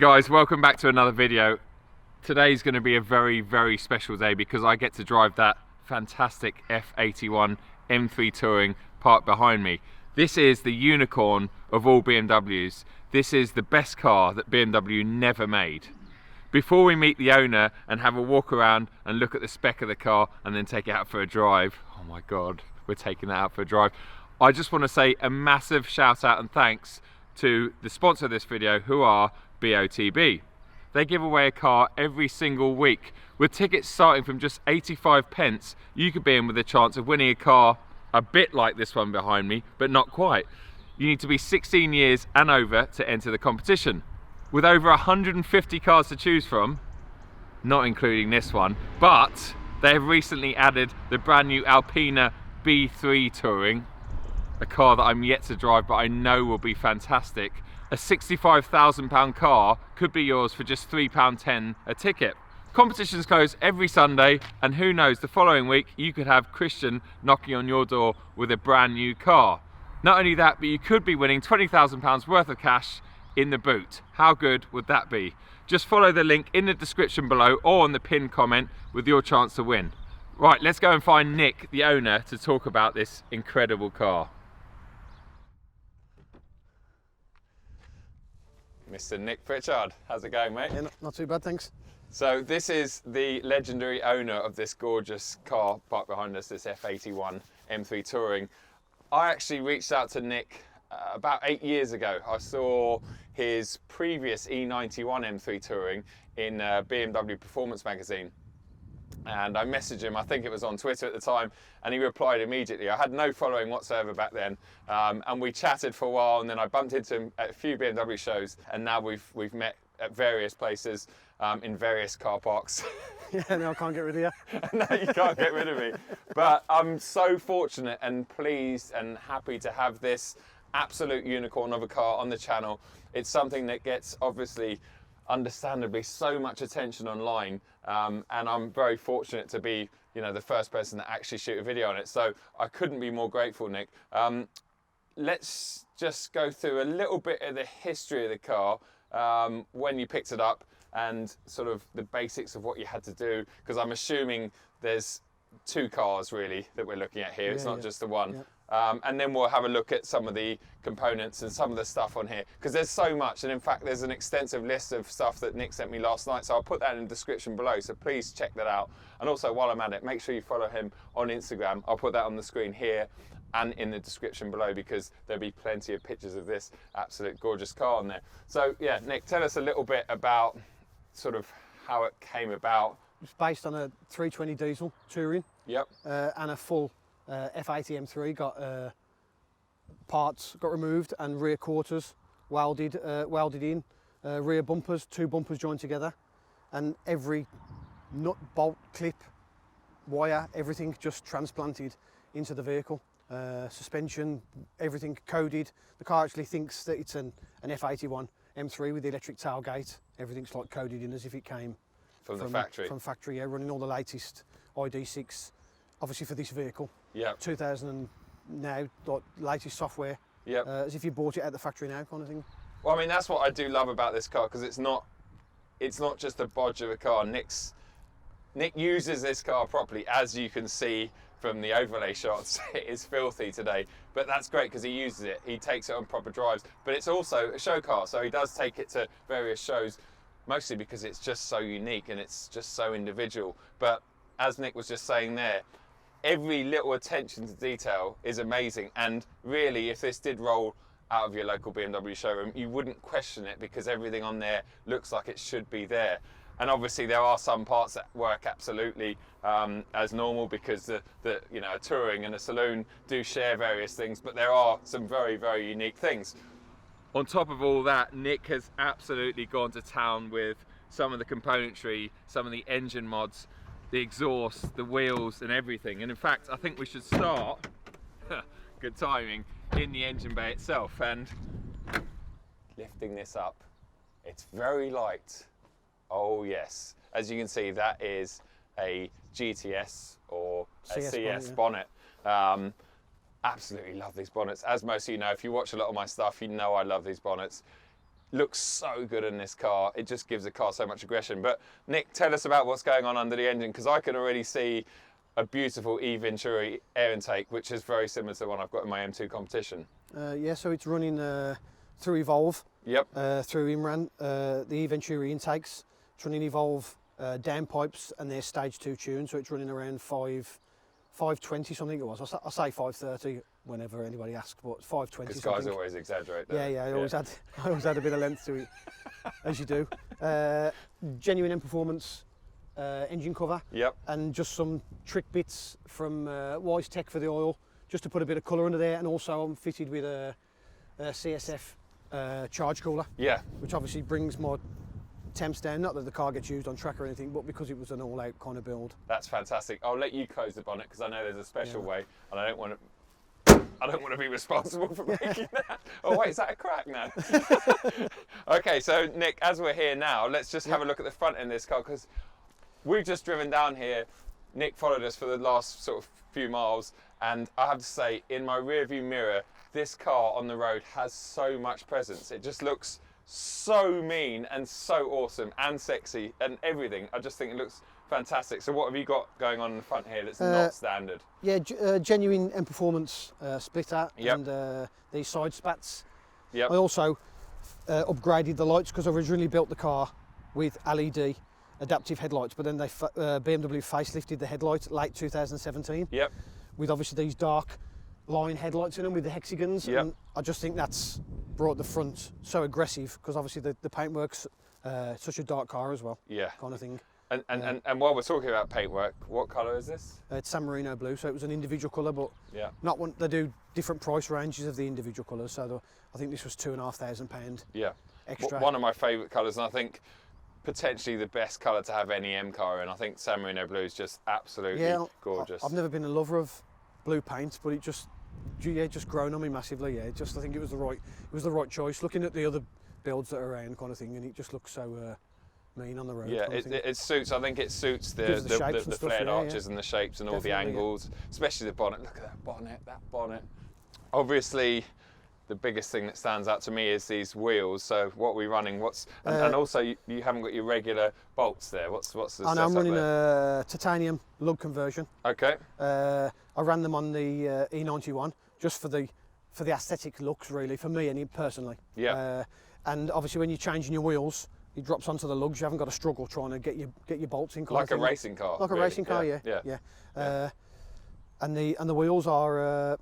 guys, welcome back to another video. Today's going to be a very special day because I get to drive that fantastic F81 M3 Touring parked behind me. This is the unicorn of all BMWs. This is the best car that BMW never made. Before we meet the owner and have a walk around and look at the spec of the car and then take it out for a drive, oh my god, we're taking that out for a drive. I just want to say a massive shout out and thanks to the sponsor of this video, who are BOTB. They give away a car every single week. With tickets starting from just 85 pence, you could be in with a chance of winning a car a bit like this one behind me, but not quite. You need to be 16 years and over to enter the competition. With over 150 cars to choose from, not including this one, but they have recently added the brand new Alpina B3 Touring, a car that I'm yet to drive but I know will be fantastic. A £65,000 car could be yours for just £3.10 a ticket. Competitions close every Sunday, and who knows, the following week you could have Christian knocking on your door with a brand new car. Not only that, but you could be winning £20,000 worth of cash in the boot. How good would that be? Just follow the link in the description below or on the pinned comment with your chance to win. Right, let's go and find Nick, the owner, to talk about this incredible car. Mr. Nick Pritchard, how's it going, mate? Yeah, not too bad, thanks. So this is the legendary owner of this gorgeous car parked behind us, this F81 M3 Touring. I actually reached out to Nick about 8 years ago. I saw his previous E91 M3 Touring in BMW Performance magazine. And I messaged him, I think it was on Twitter at the time, and he replied immediately. I had no following whatsoever back then, and we chatted for a while, and then I bumped into him at a few BMW shows, and now we've met at various places in various car parks. Yeah, no, I can't get rid of you. No, you can't get rid of me. But I'm so fortunate and pleased and happy to have this absolute unicorn of a car on the channel. It's something that gets, obviously, understandably, so much attention online, and I'm very fortunate to be, you know, the first person to actually shoot a video on it. So I couldn't be more grateful, Nick. Let's just go through a little bit of the history of the car, when you picked it up, and sort of the basics of what you had to do, because I'm assuming there's two cars really that we're looking at here. Yeah, it's not just the one. Yeah. And then we'll have a look at some of the components and some of the stuff on here, because there's so much, and in fact there's an extensive list of stuff that Nick sent me last night, so I'll put that in the description below, so please check that out. And also, while I'm at it, make sure you follow him on Instagram. I'll put that on the screen here and in the description below, because there'll be plenty of pictures of this absolute gorgeous car on there. So yeah, Nick, tell us a little bit about sort of how it came about. It's based on a 320 diesel Touring. Yep. And a full F80 M3. Got parts got removed and rear quarters welded in. Rear bumpers, two bumpers joined together, and every nut, bolt, clip, wire, everything just transplanted into the vehicle. Suspension, everything coded. The car actually thinks that it's an F81 M3 with the electric tailgate. Everything's like coded in as if it came From the factory. From factory, yeah, running all the latest ID6, obviously for this vehicle. Yeah. 2000 and now, like, latest software. Yeah. As if you bought it at the factory now, kind of thing. Well, I mean, that's what I do love about this car, because it's not just a bodge of a car. Nick uses this car properly, as you can see from the overlay shots. It is filthy today, but that's great because he uses it. He takes it on proper drives, but it's also a show car, so he does take it to various shows, mostly because it's just so unique and it's just so individual. But as Nick was just saying there, every little attention to detail is amazing, and really, if this did roll out of your local BMW showroom, you wouldn't question it, because everything on there looks like it should be there. And obviously there are some parts that work absolutely as normal, because the you know, a Touring and a saloon do share various things, but there are some very unique things. On top of all that, Nick has absolutely gone to town with some of the componentry, some of the engine mods, the exhaust, the wheels and everything. And in fact, I think we should start, good timing, in the engine bay itself. And lifting this up, it's very light. Oh yes, as you can see, that is a GTS or a CS bonnet. Absolutely love these bonnets. As most of you know, if you watch a lot of my stuff, you know I love these bonnets. looks so good in this car. It just gives the car so much aggression. But Nick, tell us about what's going on under the engine, because I can already see a beautiful E Venturi air intake, which is very similar to the one I've got in my M2 competition. Yeah, so it's running through Evolve, Yep. through Imran, the E Venturi intakes. It's running Evolve downpipes and their stage 2 tune, so it's running around 520 something it was. I say 530 whenever anybody asks, but 520 Because something. guys always exaggerate that. Yeah, I always had a bit of length to it, as you do. Genuine M Performance engine cover. Yep. And just some trick bits from Wise Tech for the oil, just to put a bit of colour under there. And also I'm fitted with a CSF charge cooler. Yeah. Which obviously brings my temps down. Not that the car gets used on track or anything, but because it was an all-out kind of build. That's fantastic. I'll let you close the bonnet because I know there's a special way, and I don't want to be responsible for making that. Oh wait, is that a crack now? Okay, so Nick, as we're here now, let's just have a look at the front end of this car, because we've just driven down here. Nick followed us for the last sort of few miles, and I have to say, in my rear view mirror, this car on the road has so much presence. It just looks so mean and so awesome and sexy and everything. I just think it looks fantastic. So what have you got going on in the front here that's not standard? Yeah, genuine M Performance splitter. Yep. And these side spats. Yep. I also upgraded the lights, because I originally built the car with LED adaptive headlights, but then they BMW facelifted the headlights late 2017. Yep. With obviously these dark line headlights in them with the hexagons. Yep. And I just think that's brought the front so aggressive, because obviously the paintwork's such a dark car as well. Yeah. Kind of thing. And while we're talking about paintwork, what colour is this? It's San Marino blue, so it was an individual colour, but not one. They do different price ranges of the individual colours. So I think this was £2,500. Yeah. Extra. One of my favourite colours, and I think potentially the best colour to have any M car in. I think San Marino blue is just absolutely gorgeous. I've never been a lover of blue paint, but it just grown on me massively. Yeah, I think it was the right choice. Looking at the other builds that are around, kind of thing, and it just looks so mean on the road. Yeah, it suits. I think it suits the flared arches and the shapes and all the angles, especially the bonnet. Look at that bonnet. That bonnet. Obviously, the biggest thing that stands out to me is these wheels. So what are we running? And also you haven't got your regular bolts there. What's the setup I'm running there? a titanium lug conversion. Okay. I ran them on the E91 just for the aesthetic looks, really, for me personally. Yeah. And obviously when you're changing your wheels, it drops onto the lugs. You haven't got to struggle trying to get your bolts in. Like a racing car. Like really. A racing car, yeah. And the wheels are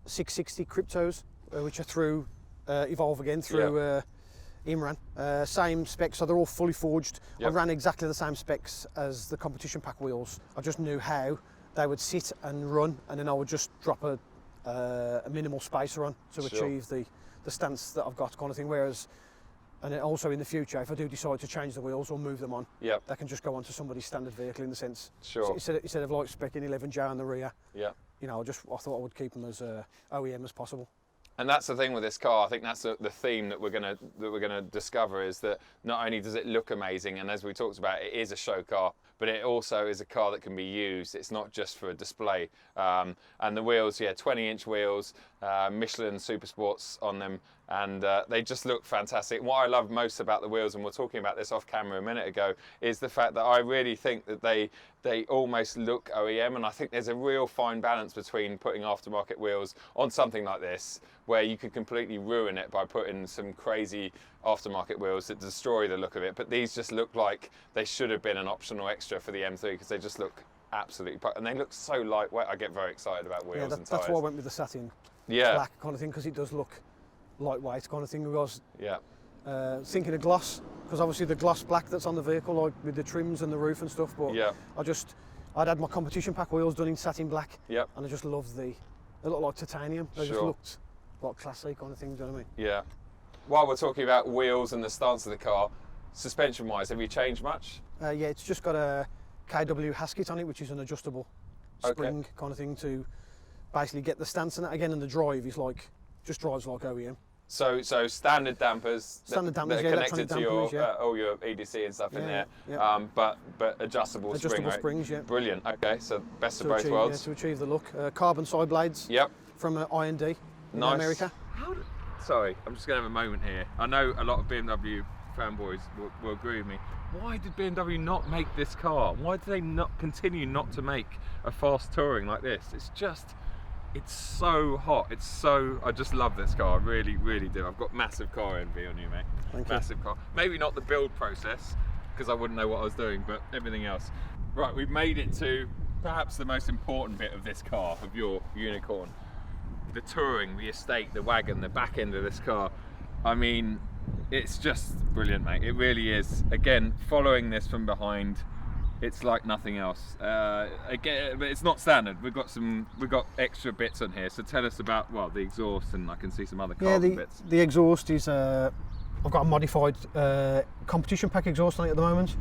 660 Cryptos, which are through Evolve again through Imran. Same specs, so they're all fully forged. Yep. I ran exactly the same specs as the competition pack wheels. I just knew how they would sit and run, and then I would just drop a minimal spacer on to achieve the stance that I've got, kind of thing. Whereas, and then also in the future, if I do decide to change the wheels or move them on, they can just go onto somebody's standard vehicle, in the sense. Sure. So instead of like specking 11J on the rear. Yeah. You know, I thought I would keep them as OEM as possible. And that's the thing with this car. I think that's the theme that we're gonna discover, is that not only does it look amazing, and as we talked about, it is a show car, but it also is a car that can be used. It's not just for a display. And the wheels, 20-inch wheels, Michelin Super Sports on them, and they just look fantastic. What I love most about the wheels, and we're talking about this off camera a minute ago, is the fact that I really think that they almost look OEM, and I think there's a real fine balance between putting aftermarket wheels on something like this, where you could completely ruin it by putting some crazy aftermarket wheels that destroy the look of it. But these just look like they should have been an optional extra for the M3, because they just look absolutely, and they look so lightweight. I get very excited about wheels and tyres. That's why I went with the satin black kind of thing, because it does look lightweight kind of thing. Because thinking of gloss, because obviously the gloss black that's on the vehicle, like with the trims and the roof and stuff, but I'd had my competition pack wheels done in satin black, and I just loved they look like titanium. They just looked like classy kind of thing, do you know what I mean? Yeah. While we're talking about wheels and the stance of the car, suspension wise, have you changed much? Yeah, it's just got a KW Hasket on it, which is an adjustable spring kind of thing to basically get the stance in it again, and the drive is just drives like OEM. So standard dampers, that are connected to all your EDC and stuff in there, but adjustable springs, Brilliant. Okay, so best of both worlds. To achieve the look. Carbon side blades. Yep. From IND in America. sorry, I'm just going to have a moment here. I know a lot of BMW fanboys will agree with me. Why did BMW not make this car? Why do they not continue not to make a fast touring like this? It's so hot. I just love this car. I really, really do. I've got massive car envy on you, mate. Thank you. Massive car. Maybe not the build process, because I wouldn't know what I was doing, but everything else. Right, we've made it to perhaps the most important bit of this car, of your unicorn. The touring, the estate, the wagon, the back end of this car. I mean, it's just brilliant, mate. It really is. Again, following this from behind, it's like nothing else. Again, but it's not standard. We've got extra bits on here. So tell us about, well, the exhaust, and I can see some other carbon bits. The exhaust is I've got a modified competition pack exhaust on it at the moment,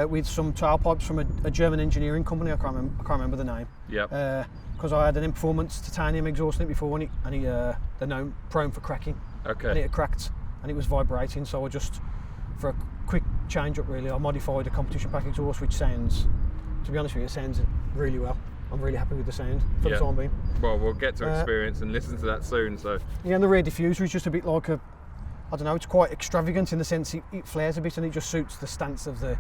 with some tailpipes from a German engineering company. I can't remember the name. Yeah. Because I had an in-performance titanium exhaust in it before, and they're known prone for cracking. Okay. And it had cracked, and it was vibrating. So I just, for a quick change up, really, I modified a competition pack exhaust, which sounds, to be honest with you, it sounds really well. I'm really happy with the sound for the time being. Well, we'll get to experience and listen to that soon. So. Yeah, and the rear diffuser is just a bit like a, I don't know, it's quite extravagant in the sense it flares a bit, and it just suits the stance of the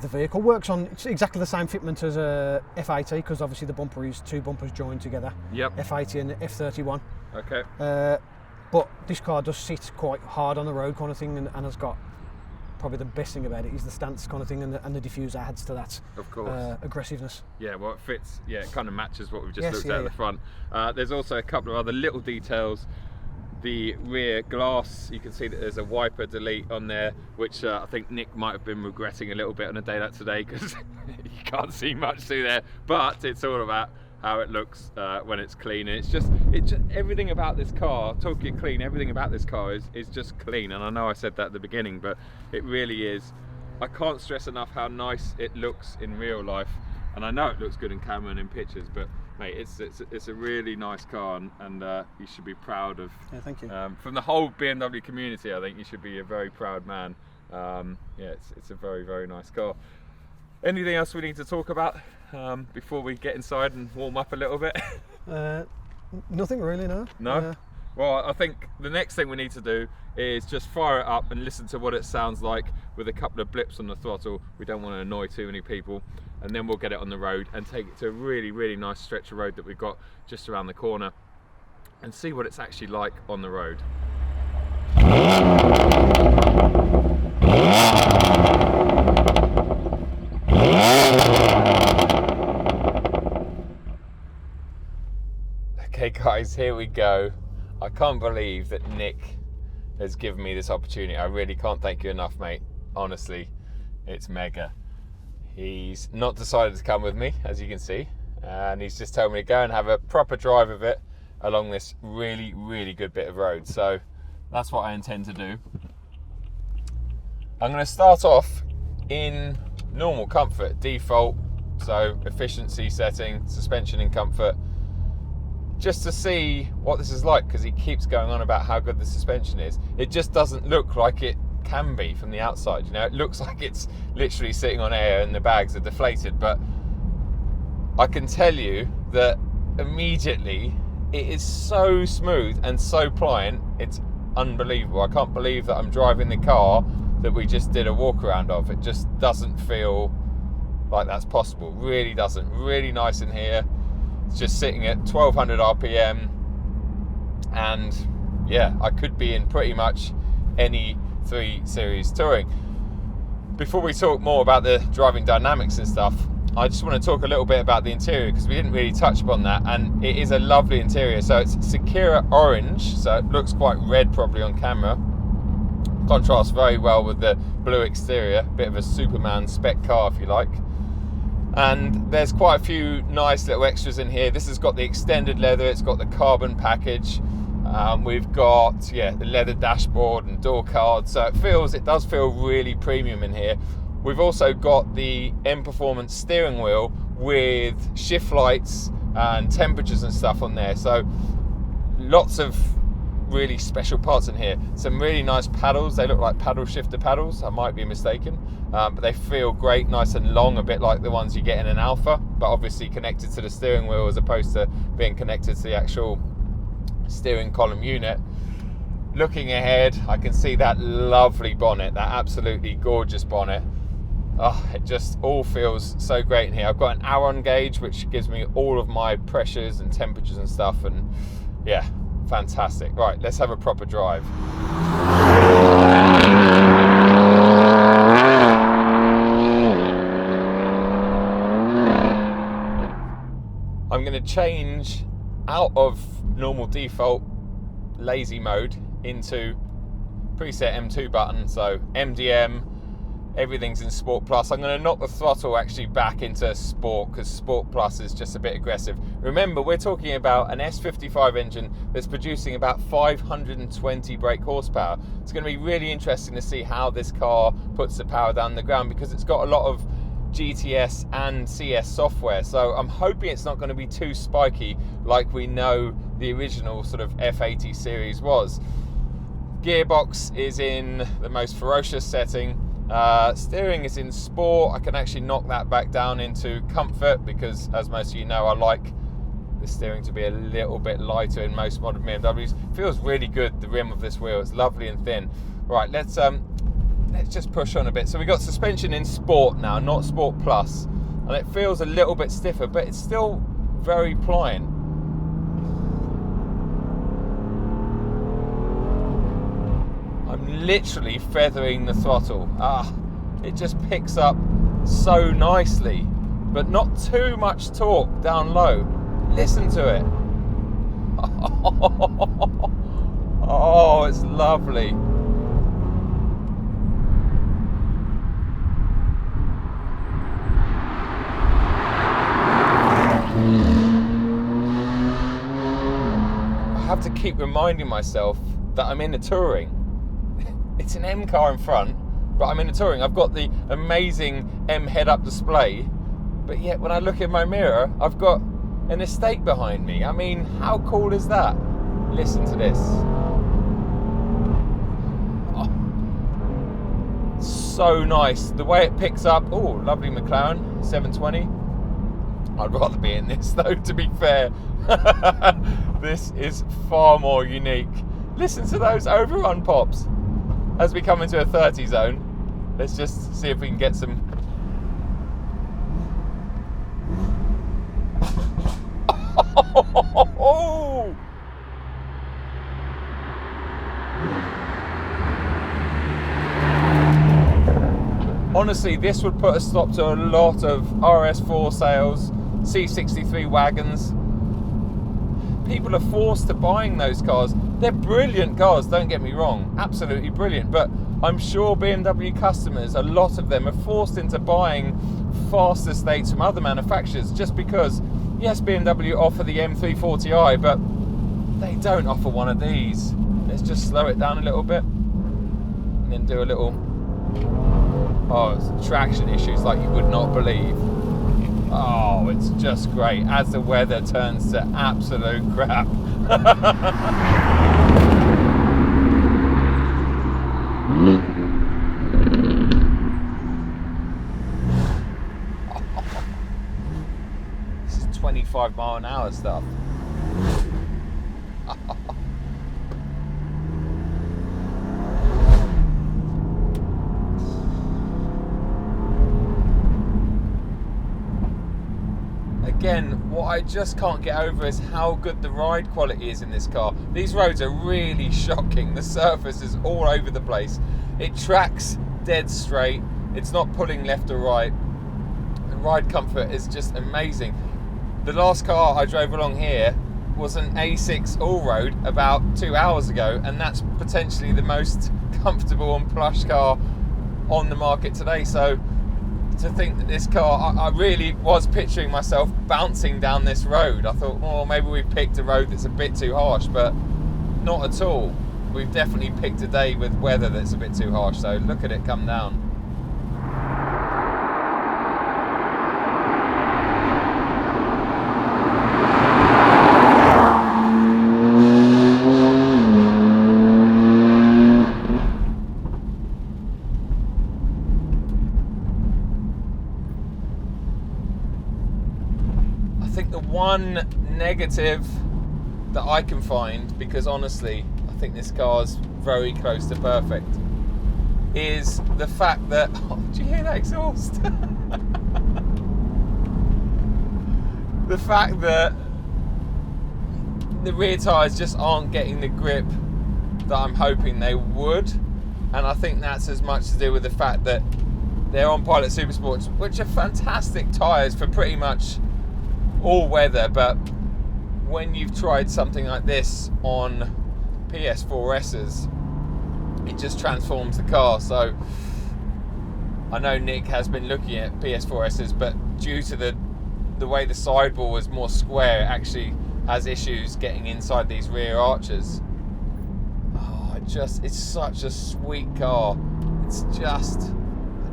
vehicle. Works on, it's exactly the same fitment as a F80, because obviously the bumper is two bumpers joined together. Yep. F80 and F31. Okay. But this car does sit quite hard on the road kind of thing, and has got, probably the best thing about it is the stance kind of thing, and the diffuser adds to that. Of course. Aggressiveness. Yeah, well, it fits. Yeah, it kind of matches what we've just looked at the front. There's also a couple of other little details. The rear glass, you can see that there's a wiper delete on there, which I think Nick might have been regretting a little bit on a day like today, because you can't see much through there. But it's all about how it looks when it's clean, and it's just everything about this car. Talking clean, everything about this car is just clean. And I know I said that at the beginning, but it really is. I can't stress enough how nice it looks in real life, and I know it looks good in camera and in pictures, but mate, it's a really nice car, and you should be proud of. Yeah, thank you. From the whole BMW community, I think you should be a very proud man. Yeah, it's a very, very nice car. Anything else we need to talk about before we get inside and warm up a little bit? Nothing really, no. No? Well, I think the next thing we need to do is just fire it up and listen to what it sounds like with a couple of blips on the throttle. We don't want to annoy too many people, and then we'll get it on the road and take it to a really, really nice stretch of road that we've got just around the corner, and see what it's actually like on the road. Okay guys, here we go. I can't believe that Nick has given me this opportunity. I really can't thank you enough, mate. Honestly, it's mega. He's not decided to come with me, as you can see, and he's just told me to go and have a proper drive of it along this really, really good bit of road. So that's what I intend to do. I'm going to start off in normal comfort, default, so efficiency setting, suspension in comfort, just to see what this is like, because he keeps going on about how good the suspension is. It just doesn't look like it can be from the outside, you know. It looks like it's literally sitting on air and the bags are deflated, but I can tell you that immediately it is so smooth and so pliant, it's unbelievable. I can't believe that I'm driving the car that we just did a walk around of. It just doesn't feel like that's possible, really doesn't. Really nice in here. It's just sitting at 1200 RPM, and yeah, I could be in pretty much any 3 Series Touring. Before we talk more about the driving dynamics and stuff, I just want to talk a little bit about the interior, because we didn't really touch upon that, and it is a lovely interior. So it's Sakura orange, so it looks quite red probably on camera. Contrasts very well with the blue exterior, bit of a Superman spec car if you like. And there's quite a few nice little extras in here. This has got the extended leather, it's got the carbon package, we've got the leather dashboard and door cards, so it does feel really premium in here. We've also got the M Performance steering wheel with shift lights and temperatures and stuff on there, so lots of really special parts in here. Some really nice paddles, they look like paddle shifter paddles, I might be mistaken, but they feel great, nice and long, a bit like the ones you get in an Alpha, but obviously connected to the steering wheel as opposed to being connected to the actual steering column unit. looking ahead, I can see that lovely bonnet, that absolutely gorgeous bonnet. Oh, it just all feels so great in here. I've got an Aron gauge, which gives me all of my pressures and temperatures and stuff, and yeah, fantastic. Right, let's have a proper drive. I'm going to change out of normal default lazy mode into preset M2 button, so MDM, everything's in Sport Plus. I'm going to knock the throttle actually back into Sport, because Sport Plus is just a bit aggressive. Remember, we're talking about an S55 engine that's producing about 520 brake horsepower. It's going to be really interesting to see how this car puts the power down the ground, because it's got a lot of GTS and CS software, so I'm hoping it's not going to be too spiky like we know the original sort of F80 series was. Gearbox is in the most ferocious setting. Steering is in Sport. I can actually knock that back down into Comfort, because as most of you know, I like the steering to be a little bit lighter in most modern BMWs. Feels really good, the rim of this wheel. It's lovely and thin. Right, let's just push on a bit. So we've got suspension in Sport now, not Sport Plus, and it feels a little bit stiffer, but it's still very pliant. I'm literally feathering the throttle. It just picks up so nicely, but not too much torque down low. Listen to it. Oh, it's lovely. I have to keep reminding myself that I'm in a Touring. It's an M car in front, but I'm in a Touring. I've got the amazing M head-up display, but yet when I look in my mirror, I've got an estate behind me. I mean, how cool is that? Listen to this. Oh, so nice. The way it picks up. Oh, lovely McLaren 720. I'd rather be in this though, to be fair. This is far more unique. Listen to those overrun pops. As we come into a 30 zone, let's just see if we can get some. Oh! Honestly, this would put a stop to a lot of RS4 sales, C63 wagons. People are forced to buying those cars. They're brilliant cars, don't get me wrong, absolutely brilliant, but I'm sure BMW customers, a lot of them, are forced into buying fast estates from other manufacturers just because, yes, BMW offer the M340i, but they don't offer one of these. Let's just slow it down a little bit and then do a little, it's traction issues like you would not believe. Oh, it's just great as the weather turns to absolute crap. This is 25 mile an hour stuff. Again, what I just can't get over is how good the ride quality is in this car. These roads are really shocking. The surface is all over the place. It tracks dead straight. It's not pulling left or right. The ride comfort is just amazing. The last car I drove along here was an A6 all-road about 2 hours ago, and that's potentially the most comfortable and plush car on the market today. So to think that this car, I really was picturing myself bouncing down this road. I thought, well, maybe we picked a road that's a bit too harsh, but not at all. We've definitely picked a day with weather that's a bit too harsh, so look at it come down. I think the one negative that I can find, because honestly, I think this car's very close to perfect, is the fact that, oh, do you hear that exhaust? The fact that the rear tyres just aren't getting the grip that I'm hoping they would, and I think that's as much to do with the fact that they're on Pilot Supersports, which are fantastic tyres for pretty much all weather, but when you've tried something like this on PS4S's, it just transforms the car. So I know Nick has been looking at PS4S's, but due to the way the sidewall is more square, it actually has issues getting inside these rear arches. Oh, it's such a sweet car. I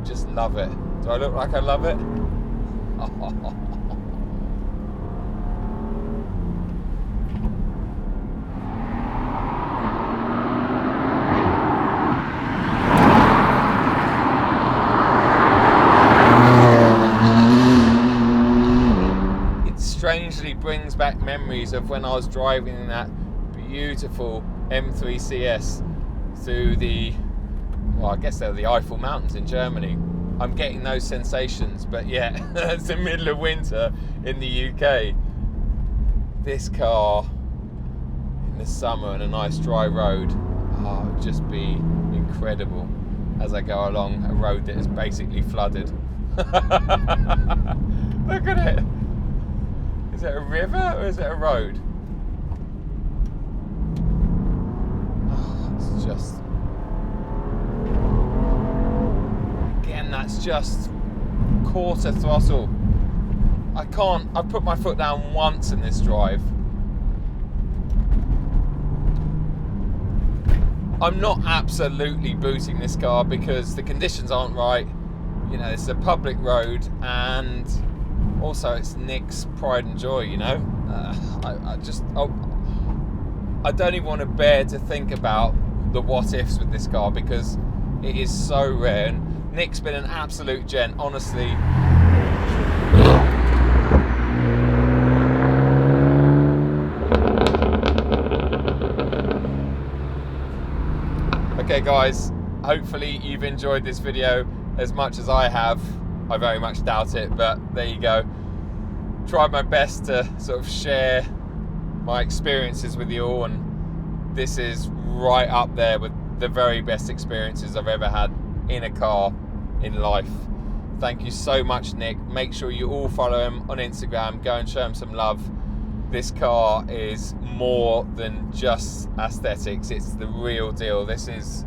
just love it. Do I look like I love it? Strangely brings back memories of when I was driving that beautiful M3 CS through I guess they're the Eiffel Mountains in Germany. I'm getting those sensations, but yeah, it's the middle of winter in the UK. This car in the summer on a nice dry road, it would just be incredible as I go along a road that is basically flooded. Look at it. Is it a river or is it a road? Oh, it's just... Again, that's just quarter throttle. I've put my foot down once in this drive. I'm not absolutely booting this car because the conditions aren't right. You know, it's a public road, and also it's Nick's pride and joy, you know. I don't even want to bear to think about the what ifs with this car because it is so rare. And Nick's been an absolute gent, honestly. Okay guys, hopefully you've enjoyed this video as much as I have. I very much doubt it, but there you go. Tried my best to sort of share my experiences with you all, and this is right up there with the very best experiences I've ever had in a car in life. Thank you so much, Nick. Make sure you all follow him on Instagram. Go and show him some love. This car is more than just aesthetics. It's the real deal. This is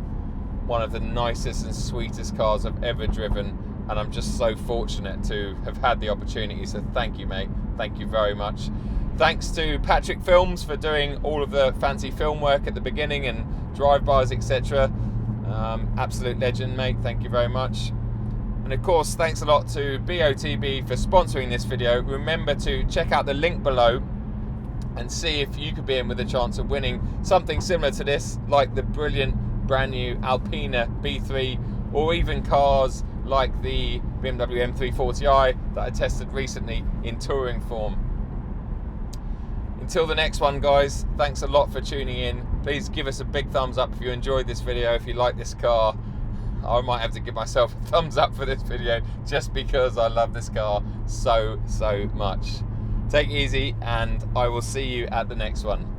one of the nicest and sweetest cars I've ever driven, and I'm just so fortunate to have had the opportunity. So thank you, mate. Thank you very much. Thanks to Patrick Films for doing all of the fancy film work at the beginning and drive-bys, etc. Absolute legend, mate. Thank you very much. And of course, thanks a lot to BOTB for sponsoring this video. Remember to check out the link below and see if you could be in with a chance of winning something similar to this, like the brilliant brand new Alpina B3, or even cars like the BMW M3 40i that I tested recently in touring form. Until the next one, guys, thanks a lot for tuning in. Please give us a big thumbs up if you enjoyed this video. If you like this car, I might have to give myself a thumbs up for this video just because I love this car so much. Take it easy, and I will see you at the next one.